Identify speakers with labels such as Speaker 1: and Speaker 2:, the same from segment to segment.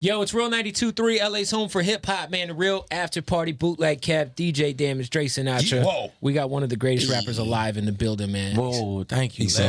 Speaker 1: Yo, it's Real 92.3, LA's home for hip-hop, man. The real after-party bootleg Kev, DJ Damage, Dre Sinatra.
Speaker 2: Whoa.
Speaker 1: We got one of the greatest rappers alive in the building, man.
Speaker 3: Whoa, thank you,
Speaker 1: It's true.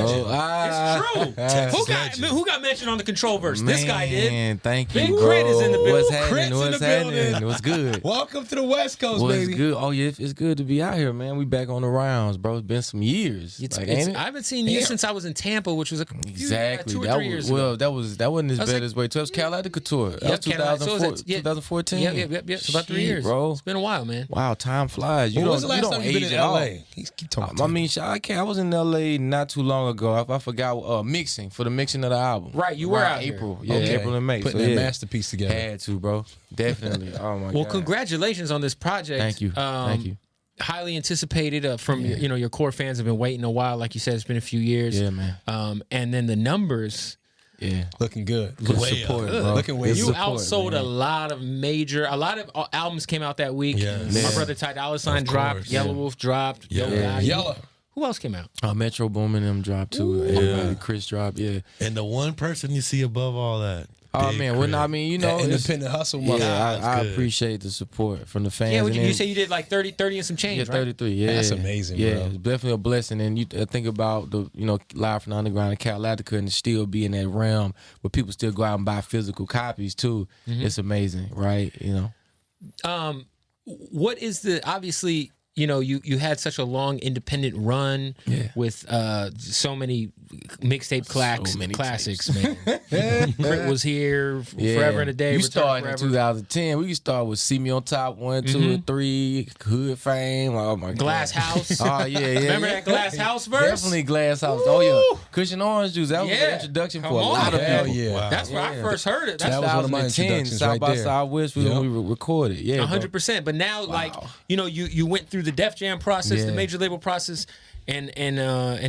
Speaker 1: Who got mentioned on the Control verse? This guy did.
Speaker 3: Man, thank you,
Speaker 1: Big
Speaker 3: bro.
Speaker 1: K.R.I.T is in the building.
Speaker 3: What's
Speaker 2: K.R.I.T.'s
Speaker 3: happening?
Speaker 2: in
Speaker 3: What's
Speaker 2: the building.
Speaker 3: happening? What's good?
Speaker 2: Welcome to the West Coast,
Speaker 3: What's
Speaker 2: baby.
Speaker 3: good? Oh, yeah, it's good to be out here, man. We back on the rounds, bro. It's been some years. Ain't it?
Speaker 1: I haven't seen you since I was in Tampa, which was
Speaker 3: Exactly.
Speaker 1: 2 or
Speaker 3: That
Speaker 1: 3
Speaker 3: was
Speaker 1: years ago.
Speaker 3: that wasn't as
Speaker 1: was
Speaker 3: bad
Speaker 1: like-
Speaker 3: as way. That was K.R.I.T Couture. That was
Speaker 1: K.R.I.T. So was it-
Speaker 3: 2014.
Speaker 1: Yep. It's about 3 years,
Speaker 3: bro.
Speaker 1: It's been a while, man.
Speaker 3: Wow, time flies. You
Speaker 2: When was
Speaker 3: don't,
Speaker 2: the
Speaker 3: you
Speaker 2: last
Speaker 3: don't
Speaker 2: time you've been
Speaker 3: age
Speaker 2: in
Speaker 3: at all.
Speaker 2: LA? Keep talking.
Speaker 3: I mean, I was in LA not too long ago. I forgot mixing for the mixing of the album.
Speaker 1: Right, you were out here.
Speaker 3: April. Yeah,
Speaker 2: Okay.
Speaker 3: April and May.
Speaker 2: Putting
Speaker 3: so,
Speaker 2: that
Speaker 3: yeah.
Speaker 2: masterpiece together.
Speaker 3: Had to, bro. Definitely. Oh my god.
Speaker 1: Well, congratulations on this project.
Speaker 3: Thank you. Thank you.
Speaker 1: Highly anticipated from your core fans have been waiting a while. Like you said, it's been a few years.
Speaker 3: Yeah, man.
Speaker 1: And then the numbers.
Speaker 3: Yeah.
Speaker 2: Looking good.
Speaker 3: Good
Speaker 2: Way
Speaker 3: support,
Speaker 2: up.
Speaker 3: bro.
Speaker 2: Looking way
Speaker 1: You
Speaker 2: up.
Speaker 1: outsold a lot of albums came out that week.
Speaker 2: Yes.
Speaker 1: My
Speaker 3: Yeah.
Speaker 1: brother Ty Dolla $ign
Speaker 4: Of
Speaker 1: dropped.
Speaker 4: course.
Speaker 1: Yellow
Speaker 4: Yeah.
Speaker 1: Wolf dropped.
Speaker 4: Yeah.
Speaker 1: Yo Gotti.
Speaker 2: Yellow.
Speaker 1: Who else came out?
Speaker 3: Metro Boomin them dropped too. Everybody, Chris dropped. Yeah.
Speaker 4: And the one person you see above all that.
Speaker 3: Oh
Speaker 4: Big
Speaker 3: man,
Speaker 4: K.R.I.T.
Speaker 3: I mean, you know,
Speaker 2: That
Speaker 3: it's-
Speaker 2: independent hustle mother.
Speaker 3: yeah, I
Speaker 4: good.
Speaker 3: appreciate the support from the fans.
Speaker 1: Yeah,
Speaker 3: and
Speaker 1: you
Speaker 3: then-
Speaker 1: say you did like 30 and some change,
Speaker 3: Yeah,
Speaker 1: right?
Speaker 3: 33. Yeah,
Speaker 2: That's amazing,
Speaker 3: Yeah,
Speaker 2: bro.
Speaker 3: it's definitely a blessing. And you think about the Live from the Underground and K.R.I.T and still be in that realm where people still go out and buy physical copies too. It's amazing, right?
Speaker 1: What is obviously, you had such a long independent run with so many mixtape
Speaker 3: many
Speaker 1: classics, man. K.R.I.T was here forever and a day.
Speaker 3: You
Speaker 1: Return
Speaker 3: started in
Speaker 1: Forever.
Speaker 3: 2010. We could start with See Me on Top 1, 2, and 3, Hood Fame. Oh my God.
Speaker 1: Glass House.
Speaker 3: Oh yeah.
Speaker 1: Remember that Glass House verse?
Speaker 3: Definitely Glass House. Oh yeah. Cushion Orange Juice. That was the introduction
Speaker 1: Come
Speaker 3: for a
Speaker 1: on.
Speaker 3: lot of
Speaker 2: Hell
Speaker 3: people.
Speaker 2: yeah.
Speaker 4: Wow.
Speaker 1: That's where I first heard it. That's
Speaker 2: That was one of my
Speaker 3: 2010,
Speaker 2: introductions
Speaker 3: South
Speaker 2: right
Speaker 3: by
Speaker 2: there.
Speaker 3: Southwest when
Speaker 2: Yep.
Speaker 3: we recorded. Yeah,
Speaker 1: 100%. But now, like, you went through the Def Jam process, the
Speaker 3: Yeah.
Speaker 1: major label process, and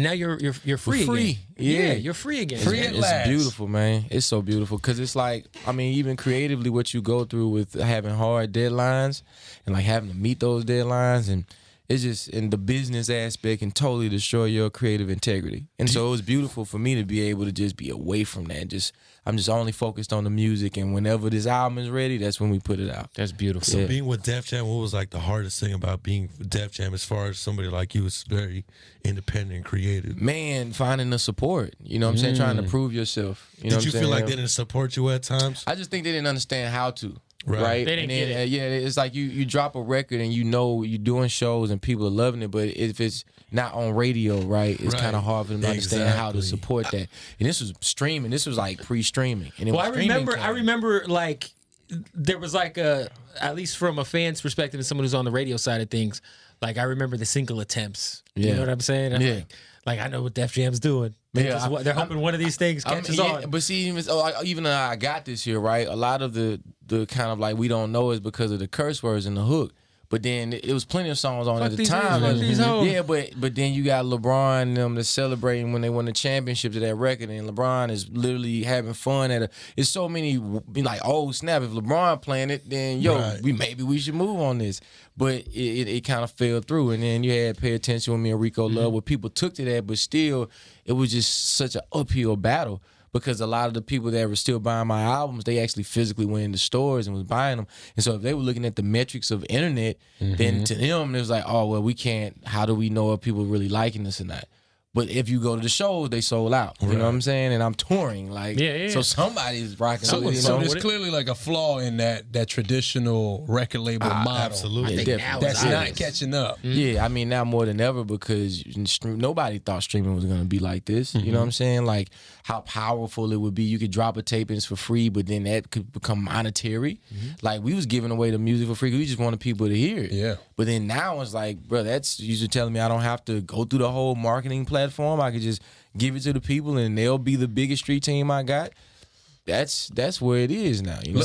Speaker 1: now you're free
Speaker 3: We're free.
Speaker 1: again.
Speaker 3: Yeah.
Speaker 1: You're free again.
Speaker 2: Free
Speaker 1: man.
Speaker 2: at
Speaker 3: It's
Speaker 2: last.
Speaker 3: beautiful, man. It's so beautiful because it's like, I mean, even creatively, what you go through with having hard deadlines and like having to meet those deadlines, and it's just in the business aspect can totally destroy your creative integrity. And so it was beautiful for me to be able to just be away from that. I'm just only focused on the music, and whenever this album is ready, that's when we put it out.
Speaker 1: That's beautiful.
Speaker 4: So
Speaker 3: Yeah.
Speaker 4: being with Def Jam, what was like the hardest thing about being with Def Jam as far as somebody like you was very independent and creative?
Speaker 3: Man, finding the support, you know what I'm saying? Trying to prove yourself. You know
Speaker 4: Did
Speaker 3: what
Speaker 4: you
Speaker 3: I'm
Speaker 4: feel like
Speaker 3: saying?
Speaker 4: they didn't support you at times?
Speaker 3: I just think they didn't understand how to.
Speaker 4: Right.
Speaker 3: Right.
Speaker 1: They didn't
Speaker 3: And then,
Speaker 1: get it.
Speaker 3: yeah, it's like you drop a record and you're doing shows and people are loving it, but if it's not on radio, right, it's
Speaker 4: Right.
Speaker 3: kind of hard for them to understand how to
Speaker 4: Exactly.
Speaker 3: support that. And this was streaming. This was like pre-streaming. And it
Speaker 1: Well,
Speaker 3: was
Speaker 1: I
Speaker 3: streaming
Speaker 1: remember
Speaker 3: time.
Speaker 1: like there was like at least from a fan's perspective and someone who's on the radio side of things, like I remember the single attempts. You
Speaker 3: Yeah.
Speaker 1: know what I'm saying? I'm
Speaker 3: Yeah.
Speaker 1: like I know what Def Jam's doing. They're hoping one of these things catches on.
Speaker 3: But see, even though I got this here, right, a lot of the kind of like we don't know is because of the curse words in the hook. But then it was plenty of songs on at the
Speaker 1: these
Speaker 3: time.
Speaker 1: hoes, fuck these hoes.
Speaker 3: Yeah, but then you got LeBron and them that's celebrating when they won the championship to that record, and LeBron is literally having fun it's so many like, oh snap, if LeBron playing it, then
Speaker 4: Right.
Speaker 3: maybe we should move on this. But it kind of fell through, and then you had Pay Attention with me and Rico Love, where people took to that, but still it was just such an uphill battle. Because a lot of the people that were still buying my albums, they actually physically went into stores and was buying them. And so if they were looking at the metrics of internet, then to them, it was like, oh, well, we can't, how do we know if people really liking this or not? But if you go to the shows, they sold out. You know what I'm saying? And I'm touring. Like,
Speaker 1: Yeah.
Speaker 3: so somebody's rocking
Speaker 2: So,
Speaker 3: with it, you
Speaker 2: so
Speaker 3: know?
Speaker 2: there's clearly like a flaw in that traditional record label model.
Speaker 4: Absolutely.
Speaker 1: I think
Speaker 3: definitely.
Speaker 1: now
Speaker 2: That's
Speaker 1: it's
Speaker 2: not
Speaker 1: obvious.
Speaker 2: catching up.
Speaker 3: Yeah, I mean, now more than ever because nobody thought streaming was going to be like this. You know what I'm saying? Like how powerful it would be. You could drop a tape and it's for free, but then that could become monetary. Like we was giving away the music for free. We just wanted people to hear it.
Speaker 2: Yeah.
Speaker 3: But then now it's like, bro, that's usually telling me I don't have to go through the whole marketing platform. I could just give it to the people and they'll be the biggest street team I got. That's where it is now. You know.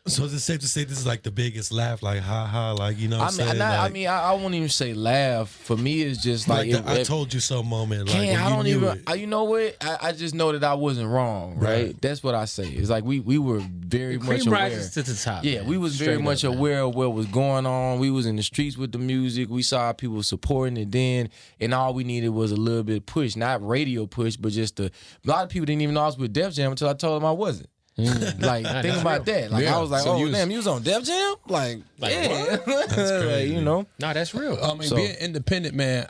Speaker 4: So is it safe to say this is like the biggest laugh, like ha ha, like you know what I'm saying?
Speaker 3: I won't even say laugh. For me, it's just like,
Speaker 4: I told you so moment. Like
Speaker 3: Can't,
Speaker 4: when
Speaker 3: I
Speaker 4: you
Speaker 3: don't
Speaker 4: knew
Speaker 3: even.
Speaker 4: it.
Speaker 3: You know what? I just know that I wasn't wrong, right? That's what I say. It's like we were very much
Speaker 1: Cream
Speaker 3: aware.
Speaker 1: rises to the top.
Speaker 3: Yeah,
Speaker 1: man.
Speaker 3: we was
Speaker 1: Straight
Speaker 3: very
Speaker 1: up,
Speaker 3: much
Speaker 1: man.
Speaker 3: aware of what was going on. We was in the streets with the music. We saw people supporting it then, and all we needed was a little bit push, not radio push, but just a lot of people didn't even know I was with Def Jam until I told them I wasn't. Like, think about that. Like, I was like,
Speaker 2: So
Speaker 3: oh, damn, you was on Def Jam? Like yeah. Like, you know.
Speaker 1: No, that's real.
Speaker 2: I mean, being independent, man,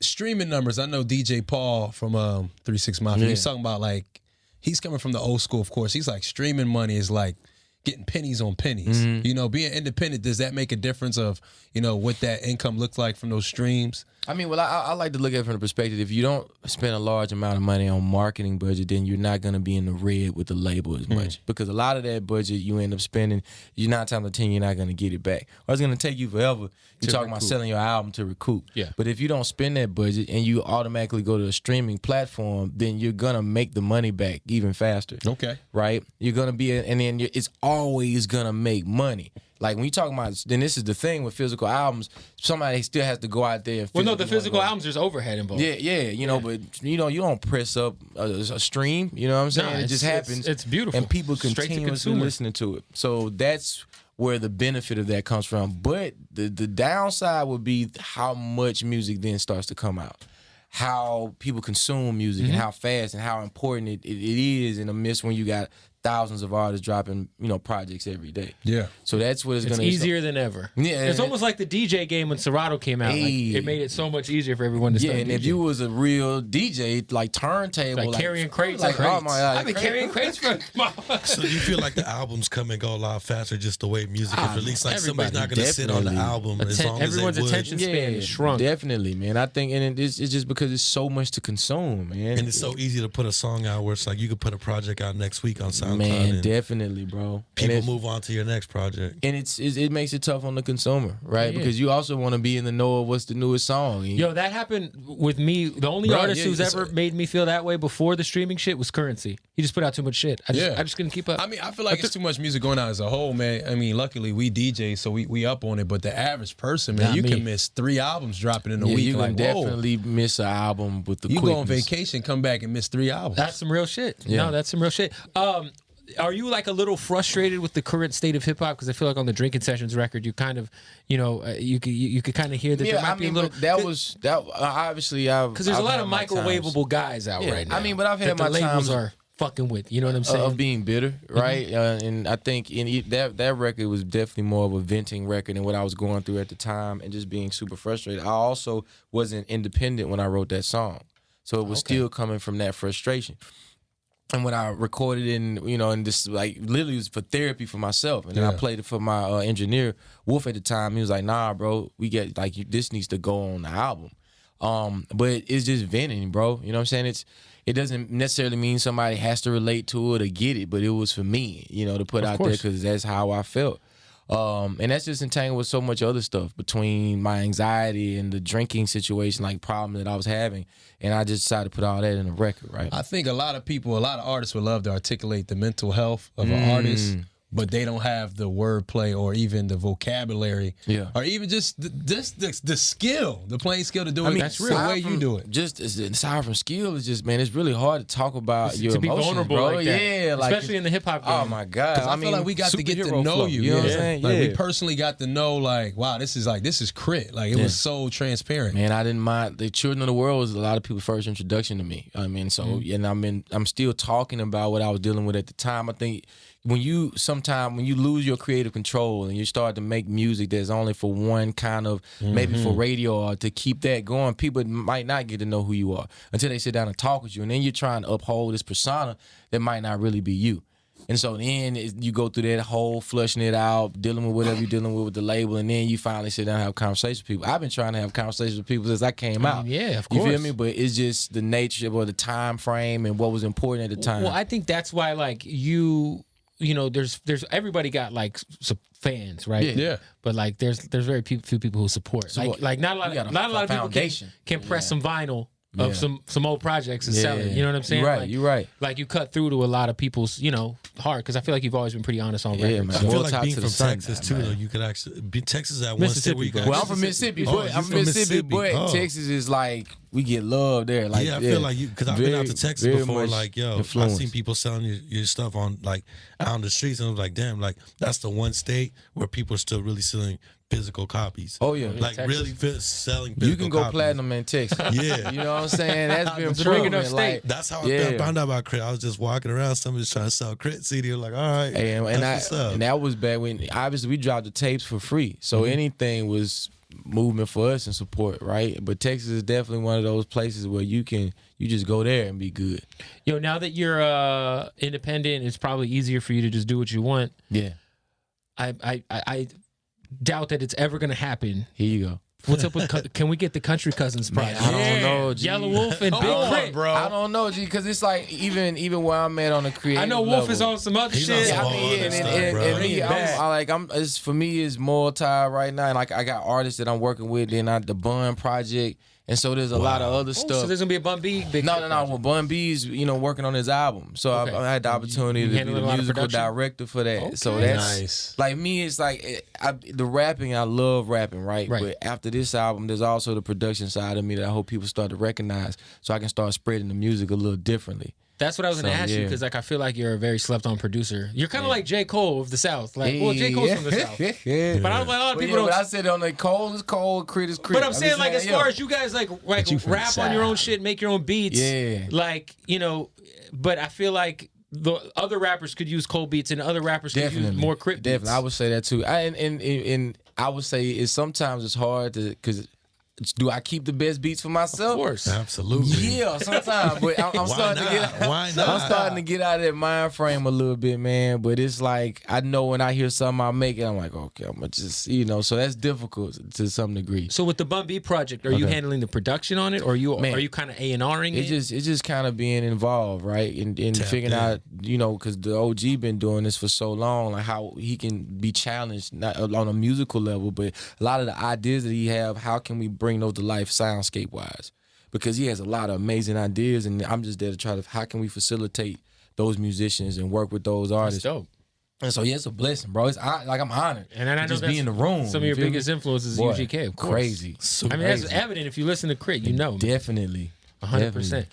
Speaker 2: streaming numbers, I know DJ Paul from 36 Mafia, he's talking about, like, he's coming from the old school, of course. He's like, streaming money is like getting pennies on pennies. You know, being independent, does that make a difference of, you know, what that income looks like from those streams?
Speaker 3: I mean, well, I like to look at it from the perspective, if you don't spend a large amount of money on marketing budget, then you're not going to be in the red with the label as much. Because a lot of that budget you end up spending, you're 9 times out of 10, you're not going to get it back. Or it's going to take you forever. You're talking about selling your album to recoup.
Speaker 1: Yeah.
Speaker 3: But if you don't spend that budget and you automatically go to a streaming platform, then you're going to make the money back even faster.
Speaker 2: Okay.
Speaker 3: Right? You're going to be, and then it's always going to make money. Like, when you talking about, then this is the thing with physical albums, somebody still has to go out there and
Speaker 1: well, no, the physical albums, there's overhead involved.
Speaker 3: Yeah, you know, but you know, you don't press up a stream, you know what I'm saying?
Speaker 1: No,
Speaker 3: it just happens.
Speaker 1: It's beautiful.
Speaker 3: And people
Speaker 1: Straight to
Speaker 3: continuously
Speaker 1: consumer.
Speaker 3: listening to it. So that's where the benefit of that comes from. But the downside would be how much music then starts to come out. How people consume music and how fast and how important it is in the midst when you got thousands of artists dropping, you know, projects every day.
Speaker 2: Yeah.
Speaker 3: So that's what it's going to be.
Speaker 1: It's easier than ever.
Speaker 3: Yeah.
Speaker 1: It's almost like the DJ game when Serato came out. Like, it made it so much easier for everyone to start
Speaker 3: and
Speaker 1: DJing.
Speaker 3: if you was a real DJ, like turntable,
Speaker 1: like carrying crates.
Speaker 3: like, oh my God,
Speaker 1: I've been carrying crates for
Speaker 4: So do you feel like the albums come and go a lot faster just the way music is released? Like somebody's not going to sit on the album as long
Speaker 1: everyone's
Speaker 4: as they would.
Speaker 1: attention span shrunk.
Speaker 3: Definitely, man. I think, and it's just because it's so much to consume, man.
Speaker 4: And it's so easy to put a song out where it's like you could put a project out next week on SoundCloud.
Speaker 3: Man,
Speaker 4: and
Speaker 3: definitely, bro.
Speaker 4: people move on to your next project.
Speaker 3: And it makes it tough on the consumer, right?
Speaker 1: Yeah.
Speaker 3: Because you also want to be in the know of what's the newest song.
Speaker 1: Yo, that happened with me. The only artist who's ever made me feel that way before the streaming shit was Currency. He just put out too much shit. I just couldn't keep up.
Speaker 2: I mean, I feel like it's too much music going out as a whole, man. I mean, luckily we DJ, so we up on it. But the average person, man,
Speaker 1: Not
Speaker 2: you
Speaker 1: me.
Speaker 2: can miss 3 albums dropping in a week.
Speaker 3: You can
Speaker 2: like,
Speaker 3: definitely miss an album with the
Speaker 2: you
Speaker 3: quickness.
Speaker 2: go on vacation, come back and miss 3 albums.
Speaker 1: That's some real shit.
Speaker 3: Yeah.
Speaker 1: No, that's some real shit. Are you like a little frustrated with the current state of hip hop? Because I feel like on the Drinking Sessions record, you kind of, you know, you could kind of hear that there might be a little.
Speaker 3: That obviously
Speaker 1: because there's a lot of microwavable guys out right now.
Speaker 3: I mean, but I've
Speaker 1: that
Speaker 3: had my
Speaker 1: the labels
Speaker 3: times
Speaker 1: are fucking with. You know what I'm saying?
Speaker 3: of being bitter, right? And I think that record was definitely more of a venting record and what I was going through at the time, and just being super frustrated. I also wasn't independent when I wrote that song, so it was still coming from that frustration. And when I recorded it, and this like literally was for therapy for myself, and then I played it for my engineer Wolf at the time. He was like, "Nah, bro, we get like this needs to go on the album." But it's just venting, bro. You know what I'm saying? It doesn't necessarily mean somebody has to relate to it or get it, but it was for me, to put out there because that's how I felt. And that's just entangled with so much other stuff between my anxiety and the drinking situation, like problem that I was having. And I just decided to put all that in a record, right?
Speaker 2: I think a lot of artists would love to articulate the mental health of an artist, but they don't have the wordplay or even the vocabulary, or even just the skill, the plain skill to do it.
Speaker 1: That's real.
Speaker 2: The way you do it.
Speaker 3: Just aside from skill, it's just, man, it's really hard to talk about your
Speaker 1: to be
Speaker 3: emotions,
Speaker 1: vulnerable
Speaker 3: bro.
Speaker 1: like that.
Speaker 3: Yeah, like,
Speaker 1: especially in the hip hop game.
Speaker 3: Oh my God!
Speaker 2: I feel like we got to get to
Speaker 3: superhero
Speaker 2: know
Speaker 3: flow,
Speaker 2: you.
Speaker 3: You know what I'm saying?
Speaker 2: Like we
Speaker 3: Yeah.
Speaker 2: personally got to know, like, wow, this is K.R.I.T. Like it was so transparent.
Speaker 3: Man, I didn't mind. The Children of the World was a lot of people's first introduction to me. I mean, and I'm still talking about what I was dealing with at the time. I think when you lose your creative control and you start to make music that's only for one kind of, maybe for radio or to keep that going, people might not get to know who you are until they sit down and talk with you. And then you're trying to uphold this persona that might not really be you. And so then you go through that whole flushing it out, dealing with whatever you're dealing with the label, and then you finally sit down and have conversations with people. I've been trying to have conversations with people since I came out.
Speaker 1: Yeah, of course.
Speaker 3: You feel me? But it's just the nature or the time frame and what was important at the time.
Speaker 1: Well, I think that's why, like, there's everybody got like fans, right?
Speaker 2: Yeah.
Speaker 1: But like, there's very few people who support. Like not a lot of people can press some vinyl of some old projects and sell it. You know what I'm saying?
Speaker 3: You're right.
Speaker 1: Like,
Speaker 3: You're right.
Speaker 1: Like you cut through to a lot of people's heart, because I feel like you've always been pretty honest on record.
Speaker 3: Yeah, man.
Speaker 4: I feel
Speaker 3: Roll
Speaker 4: like
Speaker 3: Tide
Speaker 4: being
Speaker 3: to
Speaker 4: from
Speaker 3: the sun,
Speaker 4: Texas too,
Speaker 3: man.
Speaker 4: though, you could actually be Texas at one state where you got.
Speaker 3: Well, I'm from Mississippi,
Speaker 4: Oh,
Speaker 3: but
Speaker 4: you're
Speaker 3: I'm
Speaker 4: from
Speaker 3: from Mississippi, but
Speaker 4: Oh.
Speaker 3: Texas is like we get love there. Like,
Speaker 4: I feel like you, because I've been out to Texas
Speaker 3: very
Speaker 4: before.
Speaker 3: much
Speaker 4: Like, yo, I've
Speaker 3: influenced.
Speaker 4: seen people selling your stuff on out on the streets, and I was like, damn, like that's the one state where people are still really selling physical copies.
Speaker 3: Oh yeah,
Speaker 4: like
Speaker 1: Texas.
Speaker 4: really selling. Physical
Speaker 3: you can go
Speaker 4: copies.
Speaker 3: platinum in Texas.
Speaker 4: Yeah.
Speaker 3: You know what I'm saying? That's been
Speaker 1: It's a big
Speaker 3: proven.
Speaker 1: enough state.
Speaker 3: Like,
Speaker 4: That's how
Speaker 3: Yeah.
Speaker 4: I found out about K.R.I.T. I was just walking around, somebody's trying to sell K.R.I.T. CD. I'm like, all right,
Speaker 3: and that was back when obviously we dropped the tapes for free, so anything was movement for us and support, right? But Texas is definitely one of those places where you just go there and be good.
Speaker 1: Yo, now that you're independent, it's probably easier for you to just do what you want.
Speaker 3: Yeah,
Speaker 1: I doubt that it's ever gonna happen.
Speaker 3: here you go.
Speaker 1: What's up with? Can we get the Country Cousins project?
Speaker 3: I don't know, G.
Speaker 1: Yellow Wolf and Big Crit,
Speaker 2: bro.
Speaker 3: I don't know, G, because it's like even where I'm at on the creative
Speaker 1: I know Wolf
Speaker 3: level,
Speaker 1: is on some other
Speaker 4: He's on
Speaker 1: shit.
Speaker 4: some
Speaker 3: I mean,
Speaker 4: other stuff, bro.
Speaker 3: and me, it's for me, it's multi right now. And like I got artists that I'm working with, then the Bun project, and so there's a lot of other stuff.
Speaker 1: So there's gonna be a Bun B. Big
Speaker 3: No.
Speaker 1: Crit
Speaker 3: Well, Bun B's, working on his album, so
Speaker 1: Okay.
Speaker 3: I had the opportunity
Speaker 1: You
Speaker 3: to be
Speaker 1: handling
Speaker 3: the
Speaker 1: a lot of
Speaker 3: musical
Speaker 1: production?
Speaker 3: director for that.
Speaker 1: Okay.
Speaker 3: So that's
Speaker 2: Nice.
Speaker 3: like me. It's like the rapping. I love rapping, right?
Speaker 1: Right.
Speaker 3: But after this album, there's also the production side of me that I hope people start to recognize, so I can start spreading the music a little differently.
Speaker 1: That's what I was gonna
Speaker 3: So,
Speaker 1: ask you,
Speaker 3: yeah.
Speaker 1: because like I feel like you're a very slept on producer. You're kind of like J. Cole of the South. Like, well, J. Cole's from the South,
Speaker 3: yeah.
Speaker 1: but I was like, a lot of people
Speaker 3: But
Speaker 1: don't.
Speaker 3: I said on the Cole is Cole, Crit is Crit.
Speaker 1: But I'm saying, like, as far as you guys like
Speaker 2: you from the
Speaker 1: rap on your own
Speaker 2: South.
Speaker 1: shit, make your own beats,
Speaker 3: Yeah.
Speaker 1: like But I feel like the other rappers could use Cole beats, and other rappers could use more Crit beats.
Speaker 3: Definitely, I would say that too. And I would say it's hard to because do I keep the best beats for myself?
Speaker 1: Of course.
Speaker 4: Absolutely.
Speaker 3: Yeah, sometimes. But I'm starting to get.
Speaker 4: Why not?
Speaker 3: I'm starting to get out of that mind frame a little bit, man. But it's like I know when I hear something I make it, I'm like, okay, I'm gonna just so that's difficult to some degree.
Speaker 1: So with the Bun B project, are you handling the production on it, or are you kind of A&Ring it?
Speaker 3: It's just kind of being involved, right? And figuring out, because the OG been doing this for so long, like how he can be challenged not on a musical level, but a lot of the ideas that he have, how can we bring those to life soundscape wise? Because he has a lot of amazing ideas, and I'm just there to try to how can we facilitate those musicians and work with those
Speaker 1: That's
Speaker 3: artists.
Speaker 1: dope.
Speaker 3: And so it's a blessing, bro. I'm honored.
Speaker 1: And I know
Speaker 3: just
Speaker 1: that's
Speaker 3: be in the room.
Speaker 1: Some of your
Speaker 3: you feel
Speaker 1: biggest
Speaker 3: me?
Speaker 1: influences is
Speaker 3: Boy,
Speaker 1: UGK, of course.
Speaker 3: Crazy.
Speaker 1: I mean, that's evident if you listen to Crit, man.
Speaker 3: Definitely.
Speaker 1: 100%.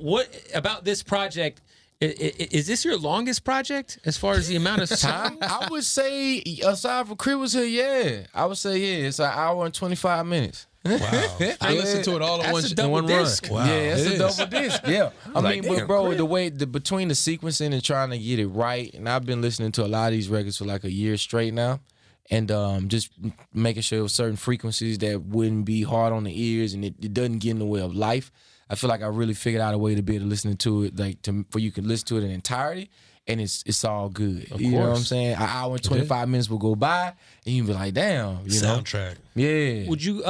Speaker 1: What about this project? Is this your longest project as far as the amount of time?
Speaker 3: I would say, aside from Crit was here, yeah. I would say, yeah, it's an hour and 25 minutes.
Speaker 4: Wow.
Speaker 2: I listened to it all in
Speaker 1: That's a
Speaker 2: one
Speaker 1: double
Speaker 2: run.
Speaker 1: disc.
Speaker 4: Wow.
Speaker 3: Yeah, it's
Speaker 2: It
Speaker 3: a
Speaker 2: is.
Speaker 3: double disc. Yeah, I
Speaker 2: like,
Speaker 3: mean, but
Speaker 2: damn,
Speaker 3: bro,
Speaker 2: Crit.
Speaker 3: the way between the sequencing and trying to get it right, and I've been listening to a lot of these records for like a year straight now, and just making sure it was certain frequencies that wouldn't be hard on the ears, and it doesn't get in the way of life. I feel like I really figured out a way to be able to listen to it, like for you can listen to it in entirety, and it's all good. You know what I'm saying? An hour and 25 minutes will go by, and you be like, damn, you know?
Speaker 4: Soundtrack.
Speaker 3: Yeah.
Speaker 1: Would you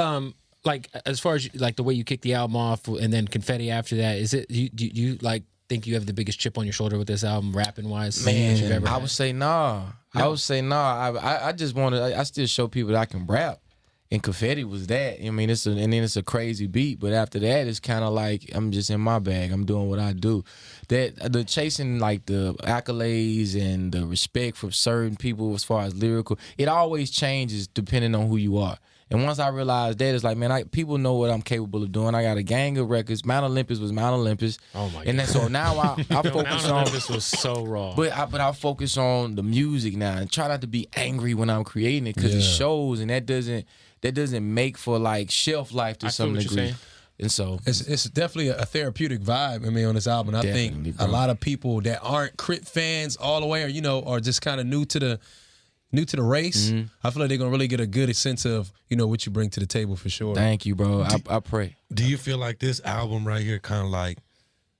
Speaker 1: like as far as like the way you kick the album off and then Confetti after that? Is it do you like think you have the biggest chip on your shoulder with this album, rapping wise? that you've
Speaker 3: Man,
Speaker 1: ever
Speaker 3: I
Speaker 1: had?
Speaker 3: would say nah. I would say nah. I just want to. I still show people that I can rap, and Confetti was that. I mean, and then it's a crazy beat, but after that, it's kind of like I'm just in my bag. I'm doing what I do. That the chasing like the accolades and the respect from certain people as far as lyrical, it always changes depending on who you are. And once I realized that, it's like, man, people know what I'm capable of doing. I got a gang of records. Mount Olympus was Mount Olympus.
Speaker 1: Oh my
Speaker 3: And then so now I focus
Speaker 1: Mount
Speaker 3: on.
Speaker 1: Olympus was so raw.
Speaker 3: But I focus on the music now and try not to be angry when I'm creating it because it shows, and that doesn't make for like shelf life to
Speaker 1: I feel
Speaker 3: some
Speaker 1: what you're
Speaker 3: degree.
Speaker 1: saying.
Speaker 3: And so
Speaker 2: It's definitely a therapeutic vibe. I mean, on this album, and I
Speaker 3: Definitely,
Speaker 2: think
Speaker 3: bro.
Speaker 2: a lot of people that aren't Crit fans all the way, or are just kind of new to the race.
Speaker 3: Mm-hmm.
Speaker 2: I feel like they're gonna really get a good sense of what you bring to the table for sure.
Speaker 3: thank you, bro. I pray.
Speaker 4: Do you feel like this album right here kind of like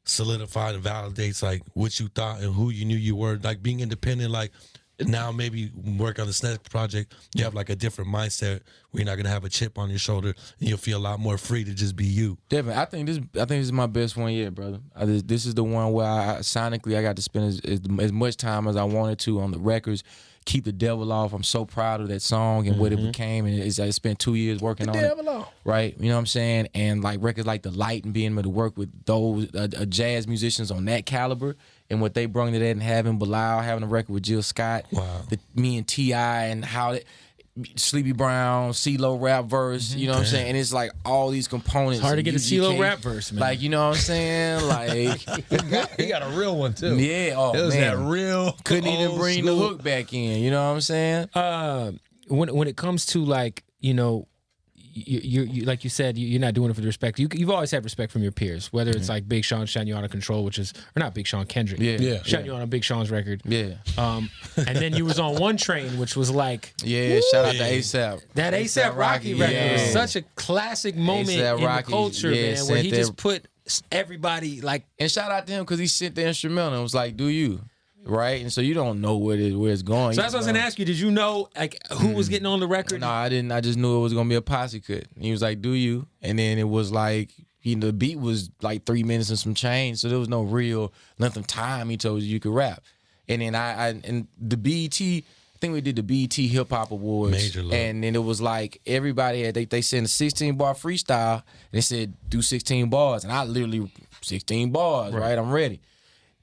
Speaker 4: solidified and validates like what you thought and who you knew you were? Like being independent, like now maybe work on this next project, you have like a different mindset where you're not gonna have a chip on your shoulder and you'll feel a lot more free to just be you.
Speaker 3: Definitely, I think this is my best one yet, brother. This is the one where sonically I got to spend as much time as I wanted to on the records. Keep the Devil Off. I'm so proud of that song and what it became. And I spent 2 years working on it. Right? You know what I'm saying? And like records like The Light and being able to work with those jazz musicians on that caliber and what they brought to that, and having Bilal, having a record with Jill Scott.
Speaker 4: Wow.
Speaker 3: Me and T.I. and how Sleepy Brown, CeeLo rap verse, you know what I'm saying? And it's like all these components.
Speaker 1: It's hard to get a
Speaker 3: UGK,
Speaker 1: CeeLo rap verse, man.
Speaker 3: Like, you know what I'm saying? Like,
Speaker 2: He got a real one too.
Speaker 3: yeah, oh
Speaker 2: It was
Speaker 3: man.
Speaker 2: that real.
Speaker 3: Couldn't even
Speaker 2: old
Speaker 3: bring
Speaker 2: school.
Speaker 3: the hook back in, you know what I'm saying?
Speaker 1: when it comes to like, you know, you like you said, you're not doing it for the respect. You've always had respect from your peers, whether it's like Big Sean shutting you out of control, which is, or not Big Sean, Kendrick, shutting you on Big Sean's record, and then you was on One Train, which was like,
Speaker 3: shout out to ASAP.
Speaker 1: That ASAP Rocky record was such a classic moment in the culture, man, where he just put everybody like,
Speaker 3: and shout out to him because he sent the instrumental and was like, "Do you?" Right, and so you don't know where it's going.
Speaker 1: So that's what I was gonna ask you. Did you know like who was getting on the record?
Speaker 3: No, I didn't. I just knew it was gonna be a posse cut. And he was like, "Do you?" And then it was like, the beat was like 3 minutes and some change, so there was no real length of time. He told you could rap, and then and the BET. I think we did the BET Hip Hop Awards,
Speaker 4: Major love.
Speaker 3: And then it was like everybody had they sent a 16-bar freestyle. And they said do 16 bars, and I literally 16 bars. Right, I'm ready.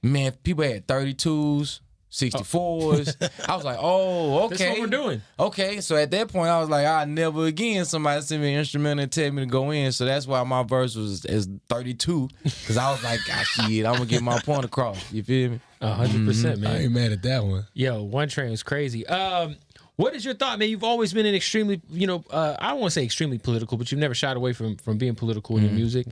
Speaker 3: Man, people had 32s, 64s. I was like, oh, okay.
Speaker 1: That's what we're doing.
Speaker 3: Okay, so at that point, I was like, I'll never again somebody send me an instrumental and tell me to go in. So that's why my verse was as 32, because I was like, gosh, shit, I'm going to get my point across. You feel me?
Speaker 1: 100%, man.
Speaker 2: I ain't mad at that one.
Speaker 1: Yo, One Train was crazy. What is your thought, man? You've always been an extremely, I don't want to say extremely political, but you've never shied away from being political in your music.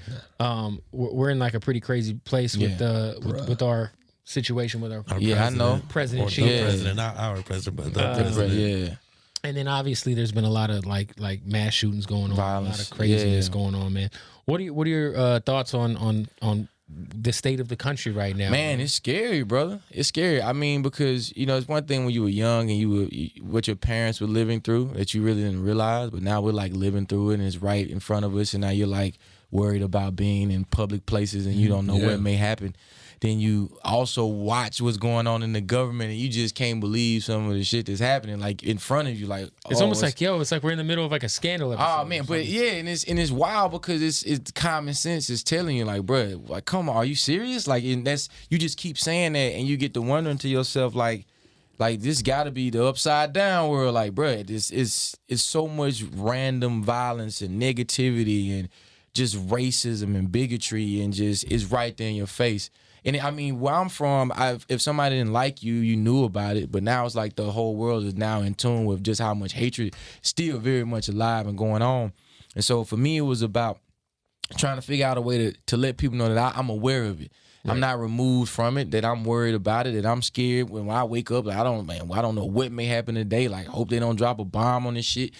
Speaker 1: We're in like a pretty crazy place with our situation with our
Speaker 3: I know.
Speaker 1: President.
Speaker 4: President, not our president, but the president.
Speaker 1: And then obviously there's been a lot of like mass shootings going on,
Speaker 3: violence,
Speaker 1: a lot of craziness going on, man. What are your thoughts on the state of the country right now?
Speaker 3: Man, it's scary, brother. It's scary. I mean, because, it's one thing when you were young and what your parents were living through that you really didn't realize, but now we're like living through it and it's right in front of us, and now you're like worried about being in public places and you don't know what may happen. Then you also watch what's going on in the government and you just can't believe some of the shit that's happening like in front of you. Like
Speaker 1: it's almost like, it's like we're in the middle of like a scandal episode.
Speaker 3: Oh man, but and it's wild because it's common sense is telling you like, bro, like come on, are you serious? Like, and that's, you just keep saying that and you get to wondering to yourself like this got to be the upside down world. Like, bro, this is so much random violence and negativity and just racism and bigotry and just it's right there in your face. And I mean, where I'm from, if somebody didn't like you, you knew about it. But now it's like the whole world is now in tune with just how much hatred is still very much alive and going on. And so for me, it was about trying to figure out a way to let people know that I'm aware of it. Right. I'm not removed from it, that I'm worried about it, that I'm scared when I wake up. Like, I don't know what may happen today. Like, I hope they don't drop a bomb on this shit.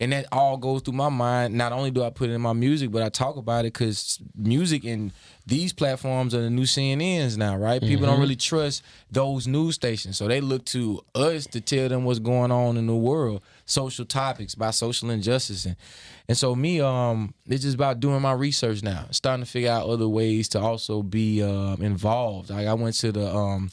Speaker 3: And that all goes through my mind. Not only do I put it in my music, but I talk about it because music and these platforms are the new CNNs now, right? People don't really trust those news stations. So they look to us to tell them what's going on in the world, social topics, about social injustice. And so me, it's just about doing my research now, starting to figure out other ways to also be involved. Like I went to the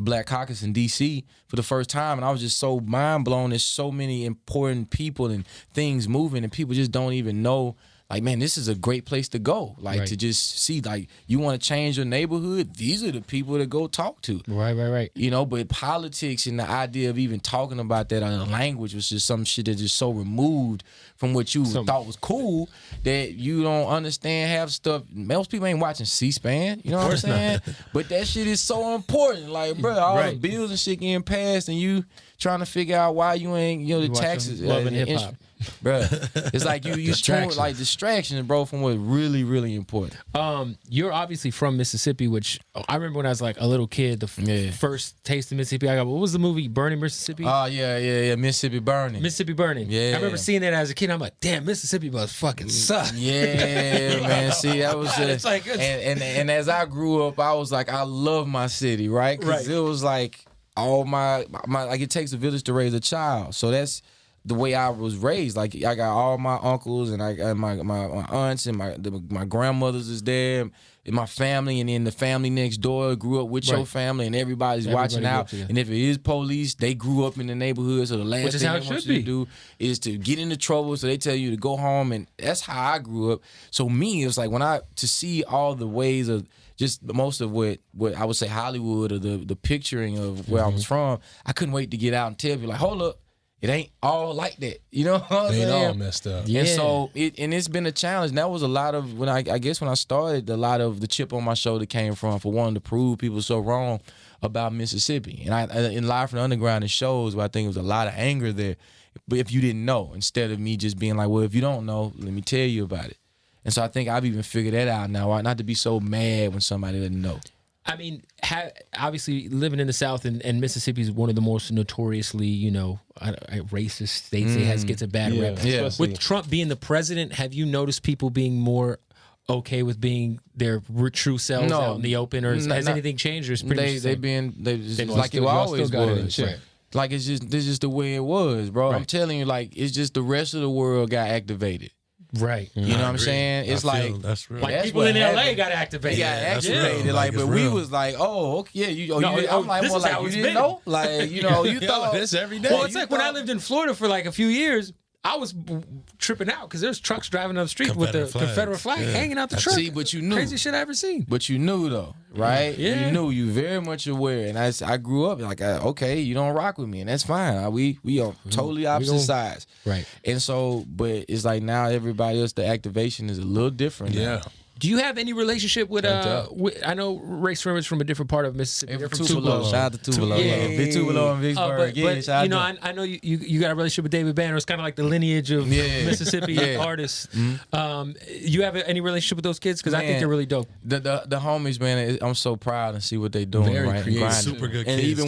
Speaker 3: Black Caucus in D.C. for the first time, and I was just so mind blown. There's so many important people and things moving, and people just don't even know. Like, man, this is a great place to go. Like, to just see, like, you want to change your neighborhood, these are the people to go talk to.
Speaker 1: Right.
Speaker 3: But politics and the idea of even talking about that language was just some shit that's just so removed from what you thought was cool that you don't understand half stuff. Most people ain't watching C-SPAN, you know what I'm saying? But that shit is so important. Like, bro, all the bills and shit getting passed and you trying to figure out why you ain't, the taxes.
Speaker 1: Loving hip-hop.
Speaker 3: Bro, it's like you distractions, bro, from what's really, really important.
Speaker 1: You're obviously from Mississippi, which I remember when I was like a little kid, the first taste of Mississippi I got. What was the movie Burning Mississippi?
Speaker 3: Oh yeah, Mississippi Burning.
Speaker 1: Mississippi Burning.
Speaker 3: Yeah,
Speaker 1: I remember seeing that as a kid. I'm like, damn, Mississippi must fucking suck.
Speaker 3: Yeah, man. See, that was it's like, and as I grew up, I was like, I love my city, right? Because it was like all my like it takes a village to raise a child. So that's the way I was raised. Like I got all my uncles and I got my aunts and my grandmothers is there, and my family, and then the family next door grew up with your family, and everybody's watching out. And if it is police, they grew up in the neighborhood, so the last thing they want you to do is to get into trouble, so they tell you to go home, and that's how I grew up. So me, it was like to see all the ways of just most of what I would say Hollywood or the picturing of where I was from, I couldn't wait to get out and tell people like, hold up, it ain't all like that, you know what I'm saying?
Speaker 2: It ain't all messed up.
Speaker 3: Yeah. And so it's been a challenge. And that was a lot of when I guess when I started, a lot of the chip on my shoulder came from for wanting to prove people so wrong about Mississippi. And I in Live from the Underground, it shows where I think it was a lot of anger there. but if you didn't know, instead of me just being like, well, if you don't know, let me tell you about it. And so I think I've even figured that out now, not to be so mad when somebody doesn't know.
Speaker 1: I mean, obviously living in the South and Mississippi is one of the most notoriously, racist states. It gets a bad rep.
Speaker 3: Yeah.
Speaker 1: With Trump being the president, have you noticed people being more okay with being their true selves out in the open, or has anything changed? Or it's pretty
Speaker 3: they just like it always was. Right. Like this just the way it was, bro. Right. I'm telling you, like it's just the rest of the world got activated.
Speaker 1: Right.
Speaker 3: You know what I'm saying? It's
Speaker 4: that's real.
Speaker 1: Like
Speaker 3: that's
Speaker 1: people in LA got activated.
Speaker 3: They got activated. Like, but we was like, oh, okay, yeah, I'm like, well, like you didn't know? Like, you thought
Speaker 2: this every day.
Speaker 1: Well, it's like when I lived in Florida for like a few years, I was tripping out because there's trucks driving down the street with the Confederate flag hanging out the truck.
Speaker 3: See, but you knew.
Speaker 1: Crazy shit I ever seen.
Speaker 3: But you knew though, right?
Speaker 1: Yeah.
Speaker 3: You knew. You very much aware. And I grew up like, okay, you don't rock with me, and that's fine. We on totally opposite sides.
Speaker 1: Right.
Speaker 3: And so, but it's like now everybody else, the activation is a little different.
Speaker 2: Yeah.
Speaker 3: Now.
Speaker 1: Do you have any relationship with I know Ray Swimmers from a different part of Mississippi. They're from
Speaker 3: Tupelo. Shout out to Tupelo. Yeah. Big Tupelo and Vicksburg.
Speaker 1: But I know you got a relationship with David Banner. It's kind of like the lineage of Mississippi artists. Mm-hmm. You have any relationship with those kids? Because I think they're really dope.
Speaker 3: The homies, man, I'm so proud to see what they're doing.
Speaker 2: Very
Speaker 3: right?
Speaker 2: creative.
Speaker 4: Super good
Speaker 3: and
Speaker 4: kids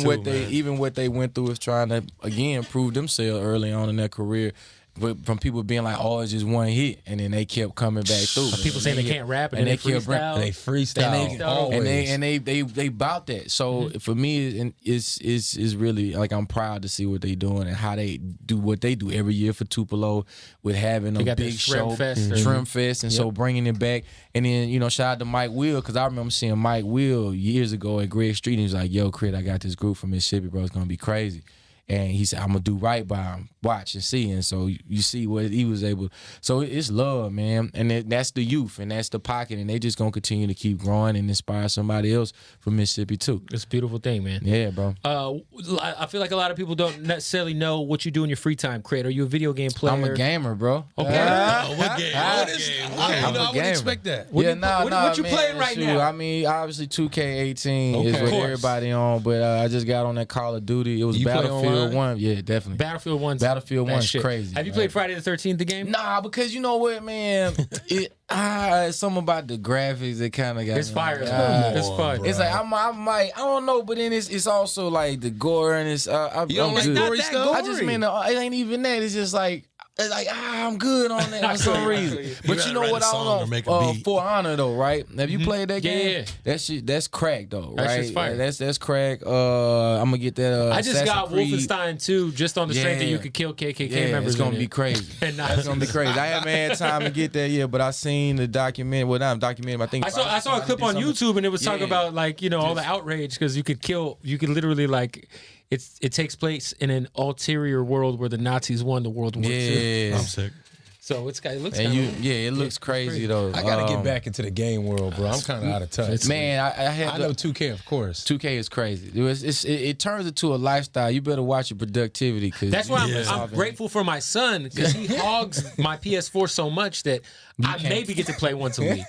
Speaker 3: even what they went through is trying to again prove themselves early on in their career. But from people being like, oh, it's just one hit, and then they kept coming back through.
Speaker 1: People saying they can't rap, and they freestyle.
Speaker 2: They freestyle.
Speaker 3: And they bout that. So for me, it's really like I'm proud to see what they doing and how they do what they do every year for Tupelo with having a big show, Shrimp Fest, and so bringing it back. And then shout out to Mike Will, because I remember seeing Mike Will years ago at Greg Street, and he was like, yo, K.R.I.T, I got this group from Mississippi, bro. It's gonna be crazy. And he said, I'm going to do right by him. Watch and see. And so you see what he was able. So it's love, man. And that's the youth, and that's the pocket. And they just going to continue to keep growing and inspire somebody else from Mississippi, too.
Speaker 1: It's a beautiful thing, man.
Speaker 3: Yeah, bro.
Speaker 1: I feel like a lot of people don't necessarily know what you do in your free time, K.R.I.T. Are you a video game player?
Speaker 3: I'm a gamer, bro.
Speaker 1: Okay.
Speaker 4: What game?
Speaker 2: I wouldn't expect that.
Speaker 1: What you playing right now?
Speaker 3: I mean, obviously 2K18 is what everybody on. But I just got on that Call of Duty. It was Battlefield 1, yeah, definitely.
Speaker 1: Battlefield 1's
Speaker 3: crazy.
Speaker 1: Have you played Friday the 13th, the game?
Speaker 3: Nah, because you know what, man? It's something about the graphics that kind of got.
Speaker 1: It's fire. It's fun.
Speaker 3: It's like I don't know, but then it's also like the gore and it's.
Speaker 2: You don't like gory stuff?
Speaker 3: I just mean it ain't even that. It's just like. It's like I'm good on that for some reason. But you know what I don't know? For Honor though, right? Have you played that game? Yeah. That's crack though, right? That's crack. I'm gonna get that.
Speaker 1: I just got Wolfenstein 2 just on the strength that you could kill KKK members.
Speaker 3: It's gonna be crazy. It's gonna be crazy. I haven't had time to get that yet, but I seen the documentary. Well, not documentary. I think
Speaker 1: I saw a clip on YouTube, and it was talking about like all the outrage because you could literally like. It takes place in an ulterior world where the Nazis won the World War II.
Speaker 4: I'm sick.
Speaker 1: So it looks
Speaker 3: it looks crazy though.
Speaker 2: I gotta get back into the game world, bro. I'm kind of out of touch.
Speaker 3: Man, I
Speaker 2: know 2K, of course.
Speaker 3: 2K is crazy. It turns into a lifestyle. You better watch your productivity. Cause
Speaker 1: that's why I'm grateful for my son because he hogs my PS4 so much that I maybe get to play once a week.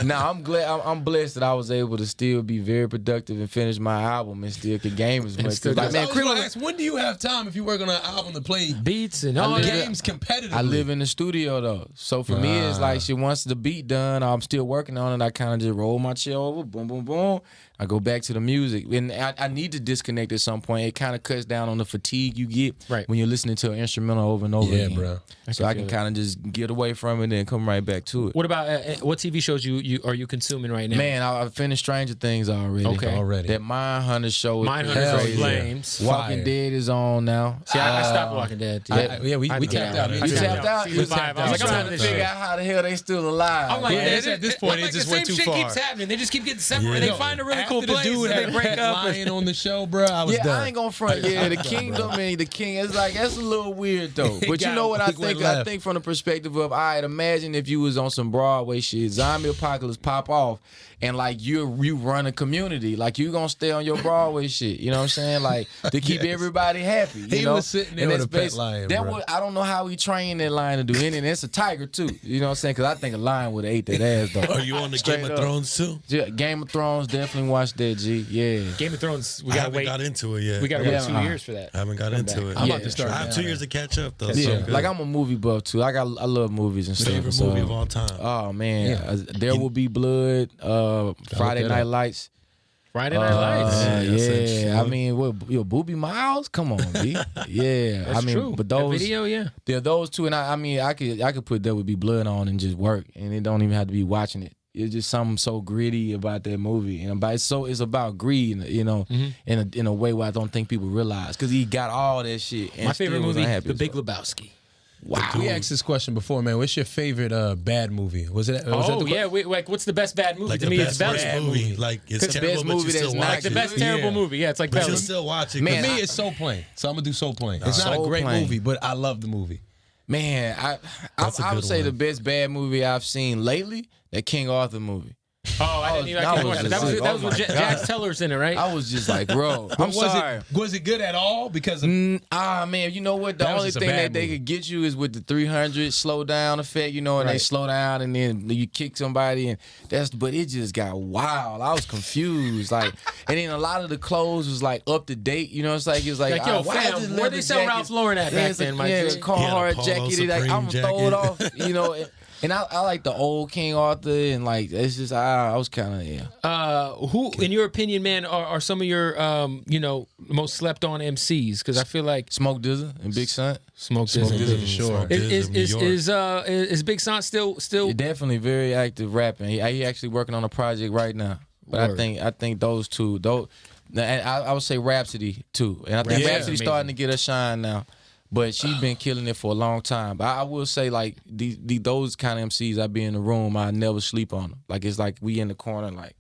Speaker 3: Now I'm glad. I'm blessed that I was able to still be very productive and finish my album and still could game as much.
Speaker 2: Like, man, when do you have time if you work on an album to play
Speaker 1: beats and all
Speaker 2: games competitively?
Speaker 3: I live in the studio though, so for me it's like once the beat done, I'm still working on it. I kind of just roll my chair over, boom, boom, boom. I go back to the music, and I need to disconnect at some point. It kind of cuts down on the fatigue you get when you're listening to an instrumental over and over again. Bro. So I can kind of just get away from it and come right back to it.
Speaker 1: What about what TV shows are you consuming right now?
Speaker 3: Man, I finished Stranger Things already.
Speaker 1: Okay,
Speaker 3: that Mindhunter show.
Speaker 1: Mindhunter is flames.
Speaker 3: Walking Dead is on now.
Speaker 1: See, I stopped Walking Dead.
Speaker 2: We tapped out.
Speaker 3: You tapped out.
Speaker 1: Season 5. I was
Speaker 3: trying to figure out how the hell they still alive.
Speaker 1: I'm like,
Speaker 2: at this point, it just went too far.
Speaker 1: The same shit keeps happening. They just keep getting separated. They find a really cool place. They break up.
Speaker 2: Lying on the show, bro. I was done.
Speaker 3: I ain't gonna front. Yeah, the kingdom and the king. It's like that's a little weird though. But you know what I think? I think from the perspective of, all right, imagine if you was on some Broadway shit, zombie apocalypse pop off, and like you run a community, like you gonna stay on your Broadway shit. You know what I'm saying? Like to keep everybody happy. You know?
Speaker 2: Was sitting there with a pet lion.
Speaker 3: I don't know how he trained that lion to do anything. It's a tiger too. You know what I'm saying? Because I think a lion would have ate that ass though.
Speaker 4: Are you on the Game of Thrones too?
Speaker 3: Yeah, Game of Thrones, definitely watched that. G, yeah.
Speaker 1: Game of Thrones.
Speaker 4: I haven't got into it yet.
Speaker 1: We got to wait 2 years for that.
Speaker 4: I haven't got into it.
Speaker 2: I'm about to start.
Speaker 4: I have 2 years to catch up though.
Speaker 3: Yeah, like I'm a movie buff too. I love movies and stuff.
Speaker 4: Favorite movie of all time?
Speaker 3: Oh man, There Will Be Blood. Friday Night Lights.
Speaker 1: Friday Night Lights.
Speaker 3: Yeah. I mean, Booby Miles? Come on, B. Yeah.
Speaker 1: That's true.
Speaker 3: But those
Speaker 1: that video, yeah.
Speaker 3: They're those two, and I mean, I could put There Would Be Blood on and just work, and it don't even have to be watching it. It's just something so gritty about that movie, and it's about greed, you know, in a way where I don't think people realize, because he got all that shit. And
Speaker 1: my favorite movie, The Big
Speaker 3: well.
Speaker 1: Lebowski.
Speaker 3: Wow.
Speaker 2: We asked this question before, man. What's your favorite bad movie? Was it?
Speaker 1: Like what's the best bad movie?
Speaker 4: Like
Speaker 1: to
Speaker 4: the
Speaker 1: me,
Speaker 4: best
Speaker 1: it's
Speaker 4: bad movie. Like it's
Speaker 3: the
Speaker 4: terrible,
Speaker 3: best
Speaker 4: but
Speaker 3: movie
Speaker 4: you still
Speaker 3: that's not
Speaker 4: watch
Speaker 1: the
Speaker 4: it.
Speaker 1: best terrible movie. Yeah, it's like
Speaker 4: But you still watch it.
Speaker 3: Man,
Speaker 2: For me, it's Soul Plane. So I'm gonna do Soul Plane. It's not a great movie, but I love the movie.
Speaker 3: Man, I would say the best bad movie I've seen lately, that King Arthur movie.
Speaker 1: Oh, I didn't even. That was with Jax Teller's in it, right?
Speaker 3: I was just like, bro, I'm sorry.
Speaker 2: Was it good at all? Because of,
Speaker 3: man, you know what? The only thing that they could get you is with the 300 slow down effect, you know, and they slow down and then you kick somebody, and but it just got wild. I was confused, like, and then a lot of the clothes was like up to date, you know. It's like
Speaker 1: yo, fam, where they sell Ralph Lauren at back then, Mike?
Speaker 3: Yeah, Carhartt jacket, like I'm gonna throw it off, you know. And I like the old King Arthur, and like it's just I was kind of
Speaker 1: Who, in your opinion, man, are some of your most slept on MCs? Because I feel like
Speaker 3: Smoke DZA and Big Sean.
Speaker 1: Smoke DZA for sure. Is Big Sean still?
Speaker 3: He's definitely very active rapping. He actually working on a project right now. But I think those two, and I would say Rhapsody too, and I think Rhapsody's starting to get a shine now. But she's been killing it for a long time. But I will say, like, those kind of MCs, I be in the room, I never sleep on them. Like, it's like we in the corner, like,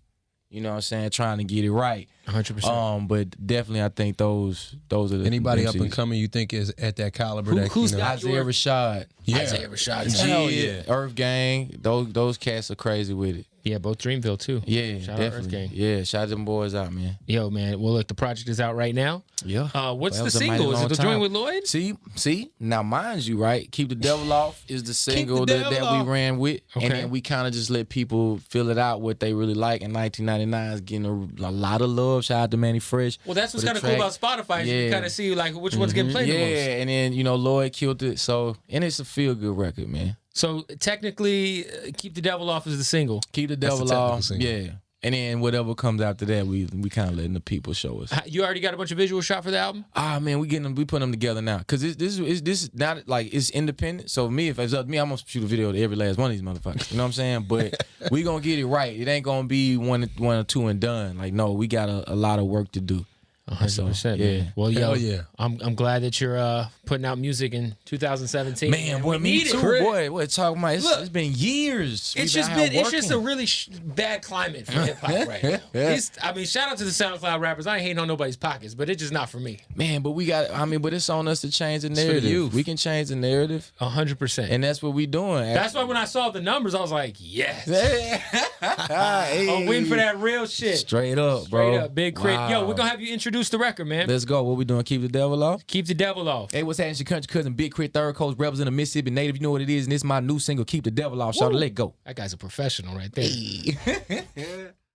Speaker 3: you know what I'm saying, trying to get it right.
Speaker 1: 100%.
Speaker 3: But definitely, I think those are the
Speaker 2: anybody
Speaker 3: MCs.
Speaker 2: up and coming you think is at that caliber?
Speaker 1: Who's got
Speaker 3: Isaiah Rashad?
Speaker 2: Yeah.
Speaker 1: Isaiah Rashad.
Speaker 3: Hell yeah. Earth Gang. Those cats are crazy with it.
Speaker 1: Yeah, both Dreamville too.
Speaker 3: Yeah,
Speaker 1: shout
Speaker 3: definitely.
Speaker 1: out Earth Gang.
Speaker 3: Yeah, shout them boys out, man.
Speaker 1: Yo, man. Well, look, the project is out right now.
Speaker 3: Yeah.
Speaker 1: What's the single? Is it the joint with Lloyd?
Speaker 3: See. Now, mind you, right? Keep the Devil Off is the single that we ran with, and then we kind of just let people feel it out what they really like. And 1999 is getting a lot of love. Shout out to Manny Fresh.
Speaker 1: Well, that's what's kind of cool about Spotify. Yeah. You kind of see like which one's getting played the most.
Speaker 3: Yeah, and then Lloyd killed it. So, and it's a feel good record, man.
Speaker 1: So technically, Keep the Devil Off is the single.
Speaker 3: Keep the Devil Off, yeah. And then whatever comes after that, we kind of letting the people show us.
Speaker 1: You already got a bunch of visual shot for the album?
Speaker 3: Man, we putting them together now. Cause this is not like it's independent. So me, if it's up to me, I'm gonna shoot a video to every last one of these motherfuckers. You know what I'm saying? But we gonna get it right. It ain't gonna be one or two and done. Like no, we got a lot of work to do.
Speaker 1: 100%. Yeah. Well, yo, I'm glad that you're putting out music in 2017.
Speaker 3: Man, boy, me too. Boy, what talking about? It's been years.
Speaker 1: It's just a really bad climate for hip hop right now. I mean, shout out to the SoundCloud rappers. I ain't hating on nobody's pockets, but it's just not for me.
Speaker 3: Man, but but it's on us to change the narrative. We can change the narrative.
Speaker 1: 100%.
Speaker 3: And that's what we doing.
Speaker 1: That's why when I saw the numbers, I was like, yes. I'm waiting for that real shit.
Speaker 3: Straight up, bro.
Speaker 1: Straight up, Big K.R.I.T.
Speaker 3: Wow.
Speaker 1: Yo, we're gonna have you introduce the record, man.
Speaker 3: Let's go. What we doing? Keep the Devil Off?
Speaker 1: Keep the Devil Off.
Speaker 3: Hey, what's happening? It's your country cousin, Big K.R.I.T, third coast, rebels in the Mississippi native. You know what it is, and this is my new single, Keep the Devil Off. Shout out, let go.
Speaker 1: That guy's a professional right there.